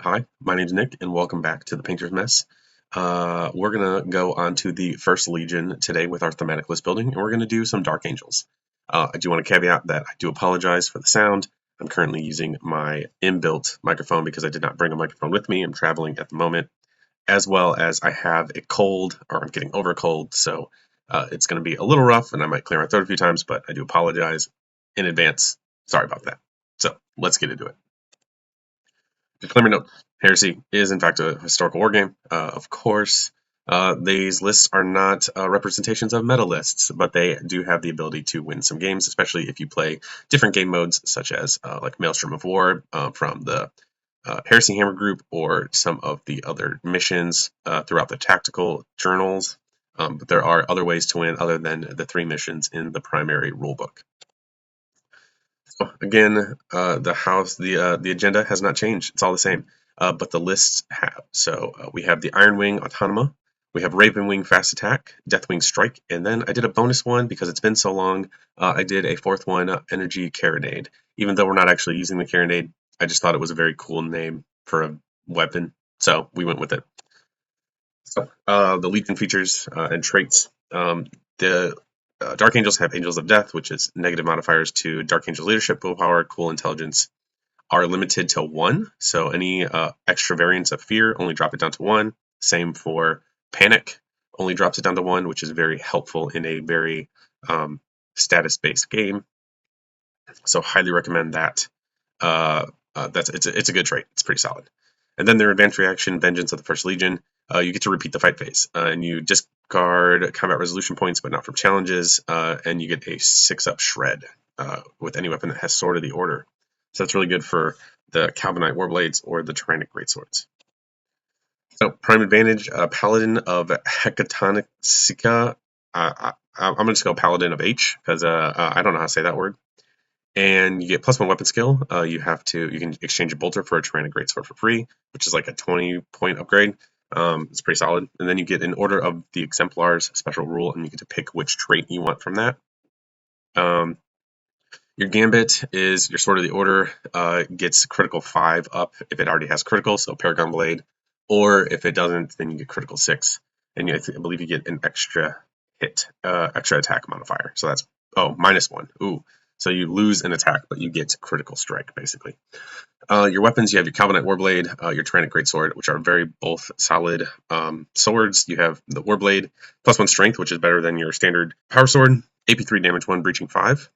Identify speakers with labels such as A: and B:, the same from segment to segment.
A: Hi, my name's Nick, and welcome back to the Painter's Mess. We're going to go on to the First Legion today with our thematic list building, and we're going to do some Dark Angels. I do want to caveat that I do apologize for the sound. I'm currently using my inbuilt microphone because I did not bring a microphone with me. I'm traveling at the moment, as well as I have a cold, or I'm getting over a cold, so it's going to be a little rough, and I might clear my throat a few times, but I do apologize in advance. Sorry about that. So let's get into it. Disclaimer note: Heresy is in fact a historical wargame. Of course, these lists are not representations of meta lists, but they do have the ability to win some games, especially if you play different game modes, such as like Maelstrom of War from the Heresy Hammer group, or some of the other missions throughout the tactical journals. But there are other ways to win other than the 3 missions in the primary rulebook. Again, the agenda has not changed. It's all the same, but the lists have. So we have the Ironwing Automata, we have Ravenwing Fast Attack, Deathwing Strike, and then I did a bonus one because it's been so long. I did a 4th one, Energy Carronade. Even though we're not actually using the carronade, I just thought it was a very cool name for a weapon, so we went with it. So the Legion features and traits. The Dark Angels have Angels of Death, which is negative modifiers to Dark Angel leadership, willpower, cool intelligence, are limited to 1. So any extra variants of fear only drop it down to 1. Same for panic, only drops it down to 1, which is very helpful in a very status-based game. So highly recommend that. It's a good trait. It's pretty solid. And then their advanced reaction, Vengeance of the First Legion. You get to repeat the fight phase, and you discard combat resolution points, but not from challenges, and you get a 6-up shred with any weapon that has Sword of the Order. So that's really good for the Calvinite Warblades or the Tyrannic Greatswords. So prime advantage, Paladin of Hecatonica. I'm going to just go Paladin of H because I don't know how to say that word. And you get +1 weapon skill. You can exchange a bolter for a Tyrannic Greatsword for free, which is like a 20-point upgrade. It's pretty solid. And then you get an Order of the Exemplars special rule, and you get to pick which trait you want from that. Your Gambit is your Sword of the Order, gets critical 5 up if it already has critical, so Paragon Blade. Or if it doesn't, then you get critical 6. And I believe you get an extra attack modifier. So that's, -1. Ooh. So you lose an attack, but you get critical strike, basically. Your weapons, you have your Calvinite Warblade, your Tyrannic Greatsword, which are very both solid swords. You have the Warblade, +1 strength, which is better than your standard power sword, AP3 damage 1, breaching 5.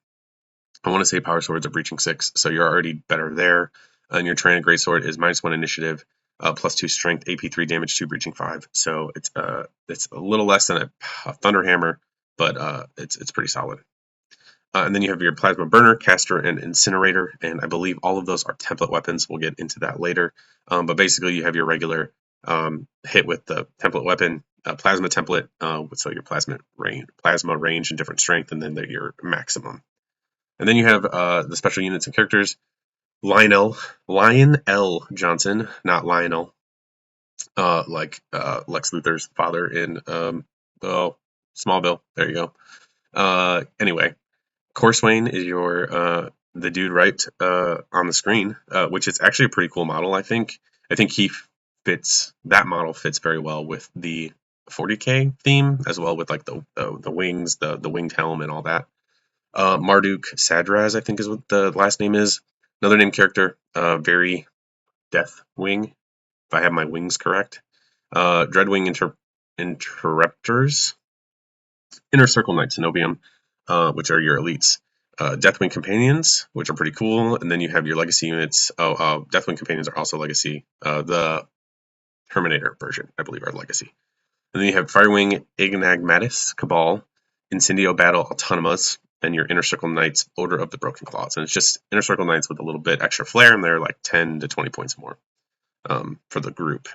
A: I want to say power swords are breaching 6, so you're already better there. And your Tyrannic Greatsword is -1 initiative, +2 strength, AP3 damage 2, breaching 5. So it's a little less than a Thunderhammer, but it's pretty solid. And then you have your Plasma Burner, Caster, and Incinerator, and I believe all of those are template weapons. We'll get into that later. But basically, you have your regular hit with the template weapon, Plasma template, so your Plasma range and different strength, and then your maximum. And then you have the special units and characters. Lion L. Johnson, not Lionel, like Lex Luthor's father in Smallville. There you go. Anyway. Corswain is the dude right on the screen, which is actually a pretty cool model. I think that model fits very well with the 40k theme, as well with like the wings, the winged helm, and all that. Marduk Sadraz, I think is what the last name is. Another name character, very Deathwing, if I have my wings correct. Dreadwing Interrupters, Inner Circle Knight Cenobium, which are your elites. Deathwing Companions, which are pretty cool, and then you have your legacy units. Deathwing Companions are also legacy. The Terminator version, I believe, are legacy. And then you have Firewing Ignagmatis Cabal, Incendio Battle Autonomous, and your Inner Circle Knights Order of the Broken Claws. And it's just Inner Circle Knights with a little bit extra flair, and they're like 10 to 20 points more for the group.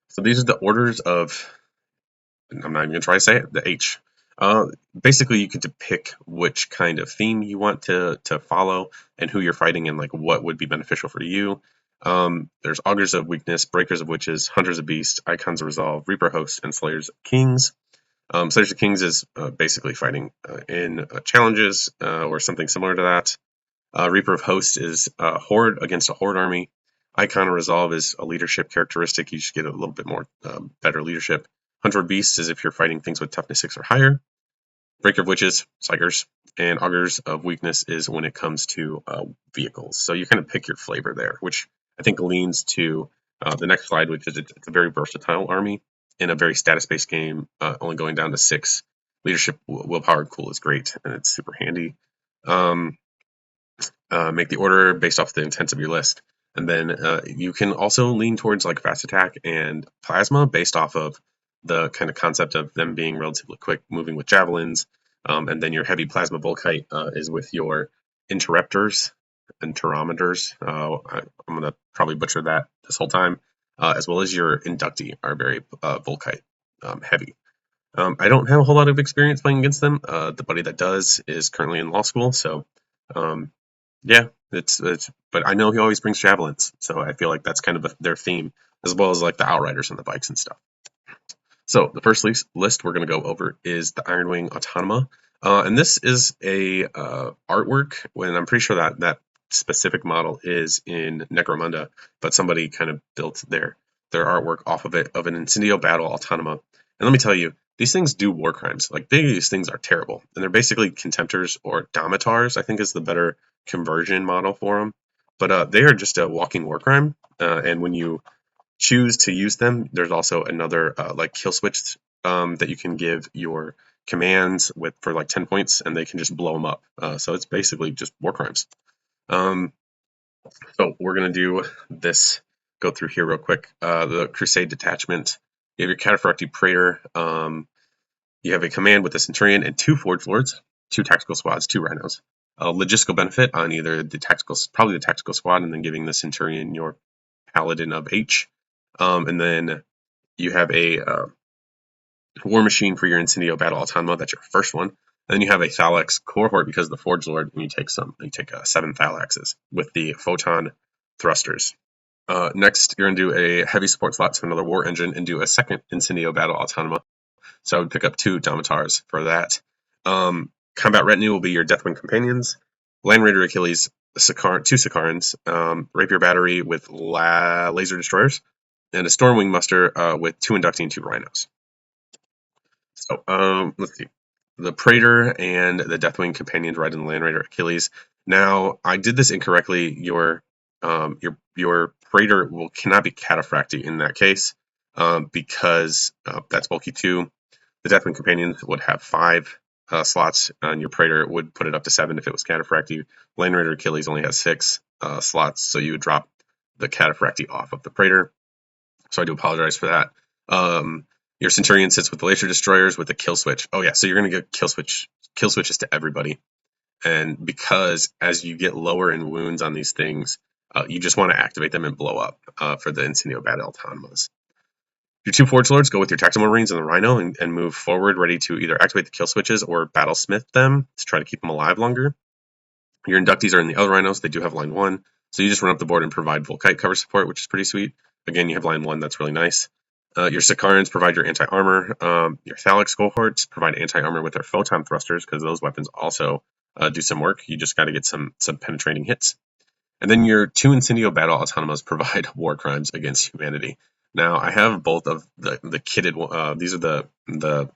A: So these are the orders of, I'm not even going to try to say it, the H. Basically, you get to pick which kind of theme you want to follow and who you're fighting and like what would be beneficial for you. There's Augurs of Weakness, Breakers of Witches, Hunters of Beasts, Icons of Resolve, Reaper Hosts, and Slayers of Kings. Slayers of Kings is basically fighting in challenges or something similar to that. Reaper of Hosts is a horde against a horde army. Icon Resolve is a leadership characteristic. You just get a little bit more better leadership. Hunter of Beasts is if you're fighting things with toughness 6 or higher. Breaker of Witches, Psychers, and Augurs of Weakness is when it comes to vehicles. So you kind of pick your flavor there, which I think leans to the next slide, which is it's a very versatile army in a very status-based game, only going down to 6. Leadership, Willpower, and Cool is great, and it's super handy. Make the order based off the intents of your list. And then you can also lean towards like Fast Attack and Plasma based off of the kind of concept of them being relatively quick, moving with javelins. And then your heavy Plasma Volkite is with your Interruptors, Interometers. I'm going to probably butcher that this whole time. As well as your Inductee are very Volkite heavy. I don't have a whole lot of experience playing against them. The buddy that does is currently in law school, so yeah, it's but I know he always brings javelins, so I feel like that's kind of their theme, as well as like the Outriders and the bikes and stuff. So the first list we're going to go over is the Ironwing Automata, and this is a artwork. When I'm pretty sure that specific model is in Necromunda, but somebody kind of built their artwork off of it of an Incendio Battle Automata. And let me tell you, these things do war crimes. Like these things are terrible, and they're basically Contemptors or Domitars, I think is the better conversion model for them. But they are just a walking war crime, and when you choose to use them, there's also another like kill switch that you can give your commands with for like 10 points, and they can just blow them up. So it's basically just war crimes. So we're gonna do this. Go through here real quick. The Crusade detachment. You have your Cataphractii Praetor. You have a command with a Centurion and 2 Forge Lords, 2 tactical squads, 2 Rhinos. Logistical benefit on either the tactical, probably the tactical squad, and then giving the Centurion your Paladin of H. And then you have a War Machine for your Incendio Battle Automata. That's your first one. And then you have a Thalax Cohort because of the Forge Lord, and you take 7 Thalaxes with the Photon Thrusters. Next, you're going to do a heavy support slot, so another War Engine, and do a second Incendio Battle Automata. So I would pick up 2 Domitars for that. Combat Retinue will be your Deathwing Companions, Land Raider Achilles, 2 Sicarans, Rapier Battery with Laser Destroyers, and a Stormwing Muster with 2 Inductee and 2 Rhinos. So let's see. The Praetor and the Deathwing Companions ride in the Land Raider Achilles. Now, I did this incorrectly. Your Praetor cannot be Cataphractii in that case because that's bulky 2. The Deathwing Companions would have 5 slots, and your Praetor would put it up to 7 if it was Cataphractii. Land Raider Achilles only has 6 slots, so you would drop the Cataphractii off of the Praetor. So I do apologize for that. Your Centurion sits with the Laser Destroyers with a kill switch. Oh yeah, so you're going to get kill switches to everybody. And because as you get lower in wounds on these things, you just want to activate them and blow up for the Incendio Battle Automatas. Your 2 Forge Lords go with your Tactical Marines and the Rhino and move forward, ready to either activate the kill switches or battlesmith them to try to keep them alive longer. Your Inductees are in the other Rhinos. They do have line 1. So you just run up the board and provide Volkite cover support, which is pretty sweet. Again, you have line 1. That's really nice. Your Sicarans provide your anti-armor. Your Thalax Cohorts provide anti-armor with their Photon Thrusters because those weapons also do some work. You just got to get some penetrating hits. And then your 2 Incendio Battle Automatas provide war crimes against humanity. Now, I have both of the kitted. These are the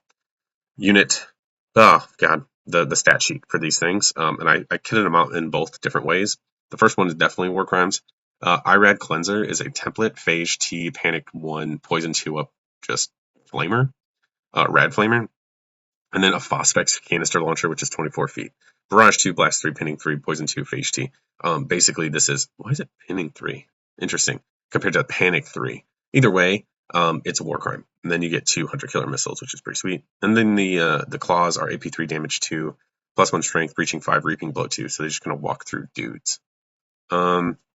A: unit. Oh god, the stat sheet for these things. And I kitted them out in both different ways. The first one is definitely war crimes. Irad Cleanser is a template, Phage T, Panic 1, Poison 2 up, just Flamer, Rad Flamer, and then a Phosphex Canister Launcher, which is 24 feet. Barrage 2, Blast 3, Pinning 3, Poison 2, Phage T. Basically, this is, why is it Pinning 3? Interesting, compared to Panic 3. Either way, it's a war crime. And then you get 2 Hunter Killer Missiles, which is pretty sweet. And then the Claws are AP3 Damage 2, +1 Strength, Breaching 5, Reaping Blow 2, so they're just going to walk through dudes.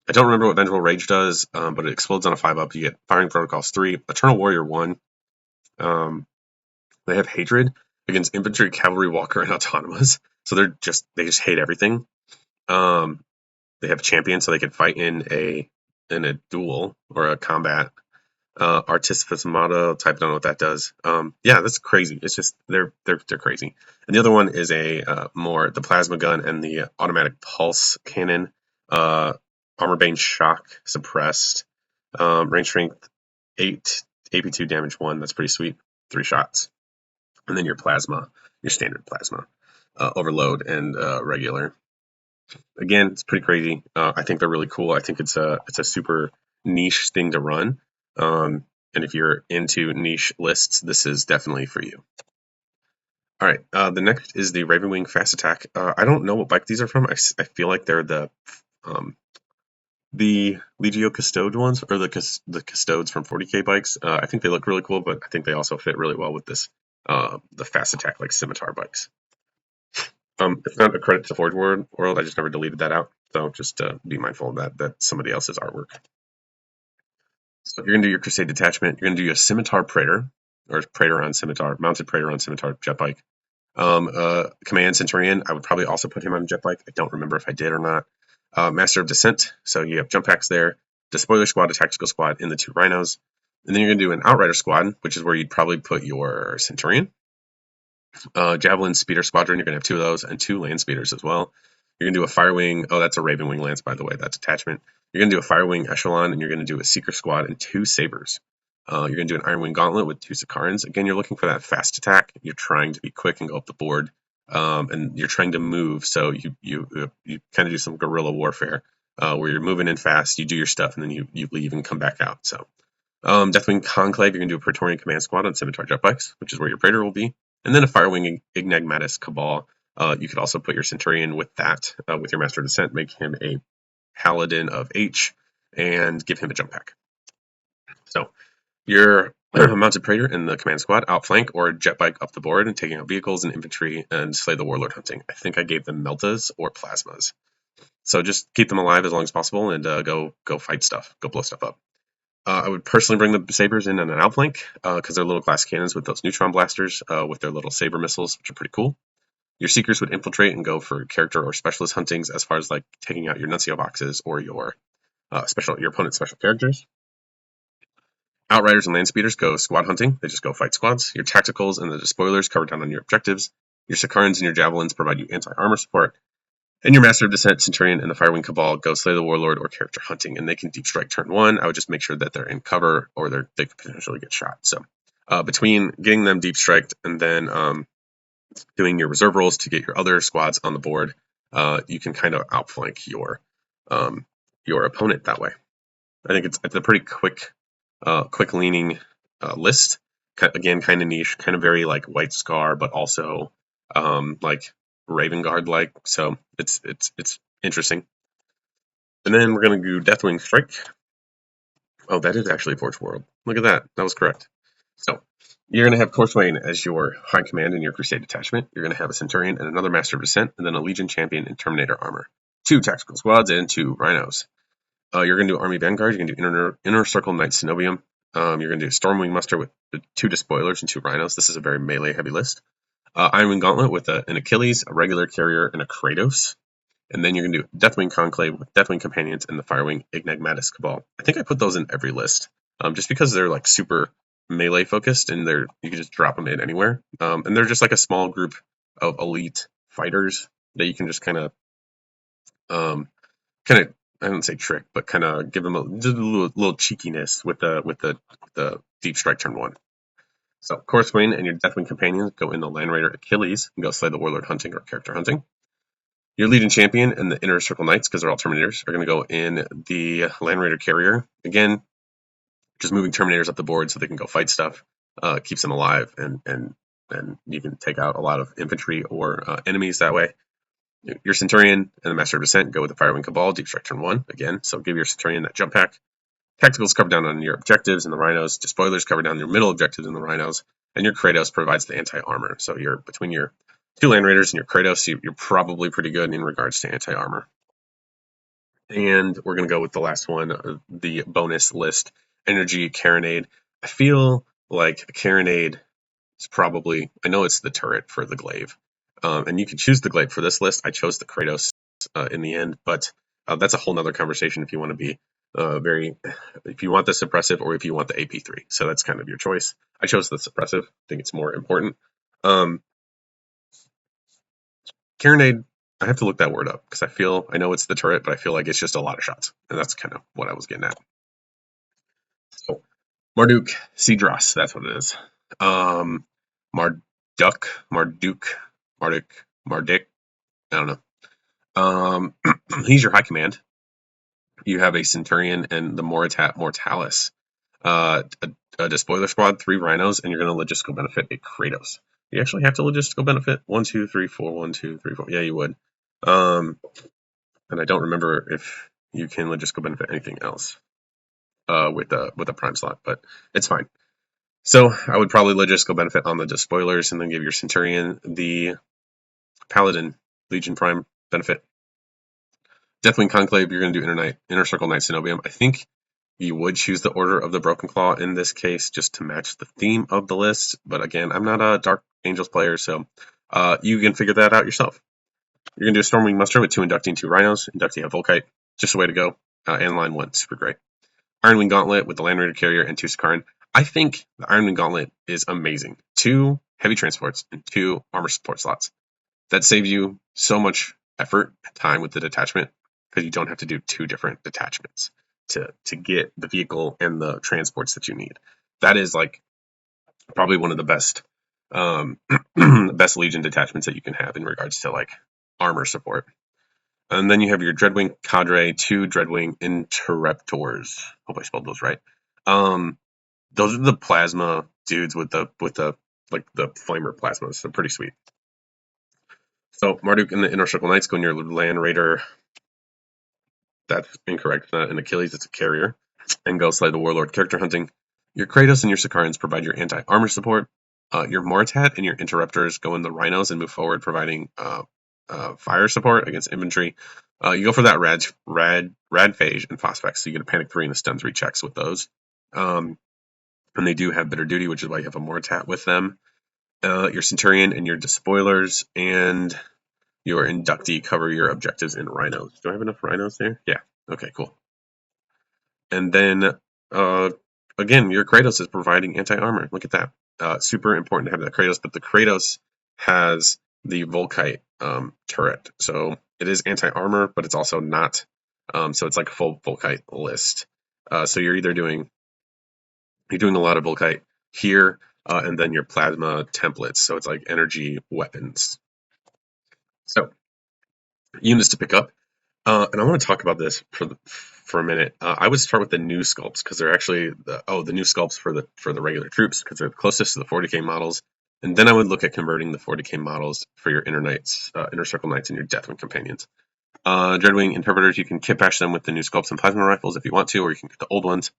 A: I don't remember what Vengeful Rage does, but it explodes on a 5-up. You get Firing Protocols 3, Eternal Warrior 1. They have Hatred against Infantry, Cavalry, Walker, and Autonomous. So they just hate everything. They have Champion, so they can fight in a duel or a combat. Artificimata type, don't know what that does. Yeah, that's crazy. It's just they're crazy. And the other one is the Plasma Gun and the Automatic Pulse Cannon. Armor Bane Shock, Suppressed, Range Strength 8, AP2 Damage 1, that's pretty sweet, 3 shots. And then your Plasma, your standard Plasma, Overload, and Regular. Again, it's pretty crazy. I think they're really cool. I think it's a super niche thing to run. And if you're into niche lists, this is definitely for you. All right, the next is the Ravenwing Fast Attack. I don't know what bike these are from. I feel like they're the Legio Custode ones, or the Custodes from 40k bikes. I think they look really cool, but I think they also fit really well with this the Fast Attack like Scimitar bikes. It's not a credit to Forge World. I just never deleted that out. So just be mindful of that. That's somebody else's artwork. So if you're going to do your Crusade Detachment, you're going to do a Scimitar Praetor, or Praetor on Scimitar, mounted Praetor on Scimitar jet bike. Command Centurion, I would probably also put him on jet bike. I don't remember if I did or not. Master of Descent, so you have jump packs there. Despoiler Squad, a Tactical Squad, in the 2 Rhinos. And then you're going to do an Outrider Squad, which is where you'd probably put your Centurion. Javelin Speeder Squadron, you're going to have 2 of those, and 2 Land Speeders as well. You're going to do a Firewing. Oh, that's a Ravenwing Lance, by the way. That's attachment. You're going to do a Firewing Echelon, and you're going to do a Seeker Squad and 2 Sabers. You're going to do an Ironwing Gauntlet with 2 Sicarans. Again, you're looking for that fast attack. You're trying to be quick and go up the board, and you're trying to move. So you kind of do some guerrilla warfare where you're moving in fast. You do your stuff, and then you leave and come back out. So Deathwing Conclave, you're going to do a Praetorian Command Squad on Scimitar jet bikes, which is where your Praetor will be. And then a Firewing Enigmatis Cabal. You could also put your Centurion with that, with your Master of Descent, make him a Paladin of H, and give him a jump pack. So your mounted Praetor in the command squad, outflank or jet bike up the board and taking out vehicles and infantry and slay the warlord hunting. I think I gave them meltas or plasmas. So just keep them alive as long as possible and go fight stuff, go blow stuff up. I would personally bring the sabers in on an outflank because they're little glass cannons with those neutron blasters with their little saber missiles, which are pretty cool. Your seekers would infiltrate and go for character or specialist huntings as far as like taking out your nuncio boxes or your opponent's special characters. Outriders and land speeders go squad hunting. They just go fight squads. Your tacticals and the despoilers cover down on your objectives. Your Sicarans and your javelins provide you anti-armor support. And your Master of Descent, Centurion, and the Firewing Cabal go slay the warlord or character hunting, and they can deep strike turn 1. I would just make sure that they're in cover or they could potentially get shot. So between getting them deep striked and then doing your reserve rolls to get your other squads on the board, you can kind of outflank your opponent that way. I think it's a pretty quick leaning list. Again, kind of niche, kind of very like White Scar, but also like Raven Guard like. So it's interesting. And then we're gonna do Deathwing Strike. Oh, that is actually Forge World. Look at that. That was correct. So you're gonna have Corswain as your high command in your Crusade detachment. You're gonna have a Centurion and another Master of Descent, and then a Legion Champion in Terminator armor. 2 tactical squads and 2 Rhinos. You're going to do Army Vanguard. You're going to do Inner Circle Knight Cenobium. You're going to do Stormwing Muster with 2 Despoilers and 2 Rhinos. This is a very melee-heavy list. Ironwing Gauntlet with an Achilles, a regular carrier, and a Kratos. And then you're going to do Deathwing Conclave with Deathwing Companions and the Firewing Enigmatis Cabal. I think I put those in every list, just because they're like super melee-focused and you can just drop them in anywhere. And they're just like a small group of elite fighters that you can just kind of I don't say trick, but kind of give them a little cheekiness with the deep strike turn 1. So Corswain and your Deathwing companions go in the Land Raider Achilles and go slay the warlord hunting or character hunting. Your Legion Champion and the Inner Circle Knights, because they're all Terminators, are going to go in the Land Raider Carrier. Again, just moving Terminators up the board so they can go fight stuff, keeps them alive, and you can take out a lot of infantry or enemies that way. Your Centurion and the Master of Descent go with the Firewing Cabal, deep strike turn 1, again, so give your Centurion that jump pack. Tacticals cover down on your objectives in the Rhinos, Despoilers cover down your middle objectives in the Rhinos, and your Kratos provides the anti-armor. So you're between your 2 Land Raiders and your Kratos, you're probably pretty good in regards to anti-armor. And we're going to go with the last one, the bonus list, Energy Carronade. I feel like Carronade is probably, I know it's the turret for the glaive. And you can choose the glaive for this list. I chose the Kratos in the end, but that's a whole nother conversation if you want to be if you want the suppressive or if you want the AP3. So that's kind of your choice. I chose the suppressive. I think it's more important. Carronade I have to look that word up because I know it's the turret, but I feel like it's just a lot of shots, and that's kind of what I was getting at. So Marduk, Cedros, that's what it is. Marduk, Marduk, Marduk, Mardik. I don't know. He's your high command. You have a Centurion and the Mortalis. A Despoiler Squad, 3 Rhinos, and you're going to logistical benefit a Kratos. You actually have to logistical benefit 1, 2, 3, 4, 1, 2, 3, 4. Yeah, you would. And I don't remember if you can logistical benefit anything else with a prime slot, but it's fine. So I would probably logistical benefit on the Despoilers and then give your Centurion the Paladin Legion Prime benefit. Deathwing Conclave, you're going to do Inner Circle Knight Cenobium. I think you would choose the Order of the Broken Claw in this case just to match the theme of the list. But again, I'm not a Dark Angels player, so you can figure that out yourself. You're going to do a Stormwing Muster with 2 Inducting, 2 Rhinos. Inducting a Volkite. Just the way to go. And line 1, super great. Ironwing Gauntlet with the Land Raider Carrier and 2 Sakaran. I think the Ironwing Gauntlet is amazing. 2 heavy transports and 2 armor support slots. That saves you so much effort and time with the detachment because you don't have to do 2 different detachments to get the vehicle and the transports that you need. That is like probably one of the best best Legion detachments that you can have in regards to like armor support. And then you have your Dreadwing Cadre, 2 Dreadwing Interruptors. Hope I spelled those right. Those are the plasma dudes with the like the flamer plasmas. They're pretty sweet. So Marduk and the Inner Circle Knights go in your Land Raider. That's incorrect. It's not an Achilles, it's a carrier. And go slay the Warlord character hunting. Your Kratos and your Sakarans provide your anti-armor support. Your Mortat and your Interruptors go in the Rhinos and move forward, providing fire support against infantry. You go for that Rad Phage and Phosphex, so you get a Panic 3 and a Stun 3 checks with those. And they do have Bitter Duty, which is why you have a Mortat with them. Your Centurion and your Despoilers and your Inductee cover your objectives in Rhinos. Do I have enough Rhinos there? Yeah. Okay, cool. And then, again, your Kratos is providing anti-armor. Look at that. Super important to have that Kratos, but the Kratos has the Volkite turret. So it is anti-armor, but it's also not. So it's like a full Volkite list. So you're doing a lot of Volkite here, and then your plasma templates. So it's like energy weapons. So units to pick up. And I want to talk about this for a minute. I would start with the new sculpts because they're actually the new sculpts for the regular troops because they're closest to the 40k models. And then I would look at converting the 40k models for your Inner Circle Knights and your Deathwing companions. Dreadwing Interpreters, you can kit bash them with the new sculpts and plasma rifles if you want to, or you can get the old ones.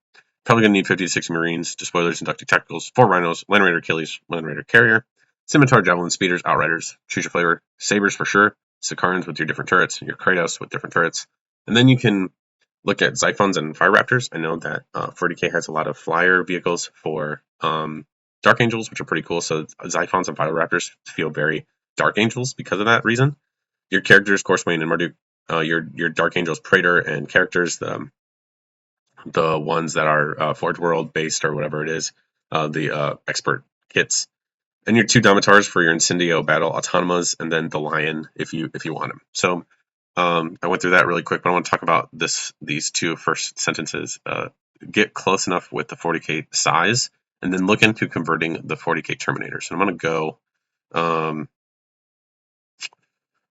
A: Probably going to need 50 to 60 Marines, Despoilers, Inductive Tacticals, 4 Rhinos, Land Raider Achilles, Land Raider Carrier, Scimitar, Javelin, Speeders, Outriders, choose your flavor, Sabers for sure, Sakarans with your different turrets, your Kratos with different turrets. And then you can look at Xiphons and Fire Raptors. I know that 40k has a lot of flyer vehicles for Dark Angels, which are pretty cool. So Xiphons and Fire Raptors feel very Dark Angels because of that reason. Your characters, Corswain and Marduk, your Dark Angels Praetor and characters, the ones that are Forge World based or whatever it is, the expert kits. And your 2 Domitars for your Incendio Battle Autonomas, and then the Lion if you want them. So I went through that really quick, but I want to talk about these 2 first sentences. Get close enough with the 40k size, and then look into converting the 40k Terminators. So I'm going to go. I'm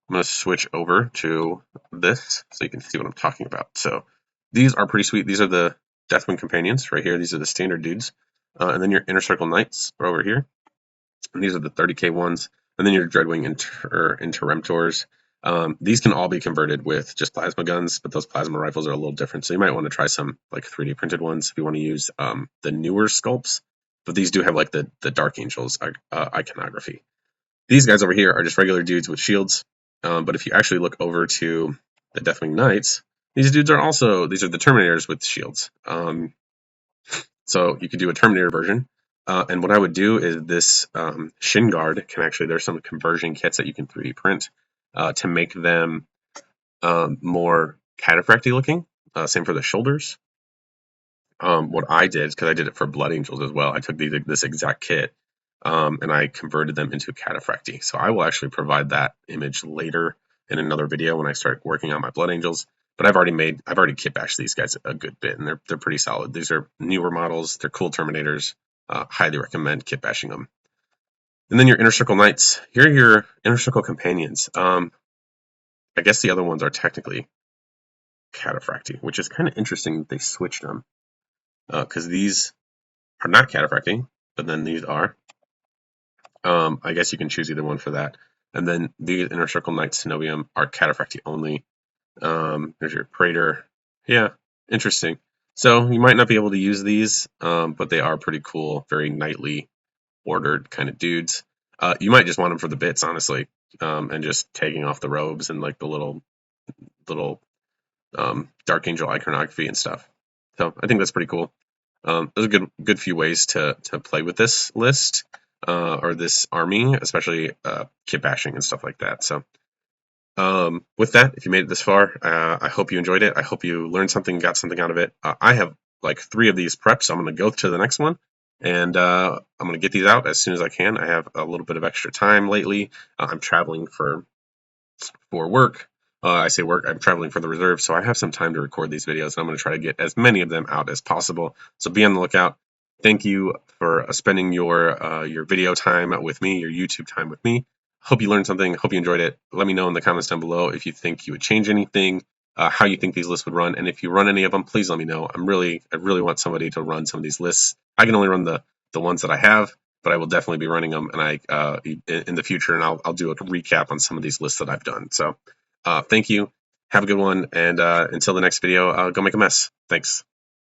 A: going to switch over to this so you can see what I'm talking about. So these are pretty sweet. These are the Deathwing companions right here. These are the standard dudes, and then your Inner Circle Knights are over here. And these are the 30k ones, and then your Dreadwing Interruptors. These can all be converted with just plasma guns, but those plasma rifles are a little different. So you might want to try some like 3D printed ones if you want to use the newer sculpts. But these do have like the Dark Angels iconography. These guys over here are just regular dudes with shields. But if you actually look over to the Deathwing Knights, these dudes are these are the Terminators with shields. So you could do a Terminator version. And what I would do is this Shin Guard can actually, there's some conversion kits that you can 3D print to make them more cataphracty looking. Same for the shoulders. What I did, because I did it for Blood Angels as well, I took this exact kit and I converted them into cataphracty. So I will actually provide that image later in another video when I start working on my Blood Angels. But I've already kit bashed these guys a good bit, and they're pretty solid. These are newer models. They're cool Terminators. Highly recommend kit bashing them. And then your Inner Circle Knights. Here are your Inner Circle Companions. I guess the other ones are technically cataphracti, which is kind of interesting that they switched them. Because these are not cataphracti, but then these are. I guess you can choose either one for that. And then these Inner Circle Knights Cenobium are cataphracti only. There's your Praetor. Yeah, interesting. So you might not be able to use these, but they are pretty cool, very knightly ordered kind of dudes. You might just want them for the bits, honestly, and just taking off the robes and like the little Dark Angel iconography and stuff. So I think that's pretty cool. There's a good few ways to play with this list or this army, especially kit bashing and stuff like that. So with that, if you made it this far, I hope you enjoyed it. I hope you learned something, got something out of it. I have like 3 of these prepped, so I'm going to go to the next one. And I'm going to get these out as soon as I can. I have a little bit of extra time lately. I'm traveling for work. I say work, I'm traveling for the reserve, so I have some time to record these videos, and I'm going to try to get as many of them out as possible. So be on the lookout. Thank you for spending your video time with me, your YouTube time with me. Hope you learned something. Hope you enjoyed it. Let me know in the comments down below if you think you would change anything, how you think these lists would run, and if you run any of them, please let me know. I really want somebody to run some of these lists. I can only run the ones that I have, but I will definitely be running them, and in the future, and I'll do a recap on some of these lists that I've done. So thank you. Have a good one, and until the next video, go make a mess. Thanks.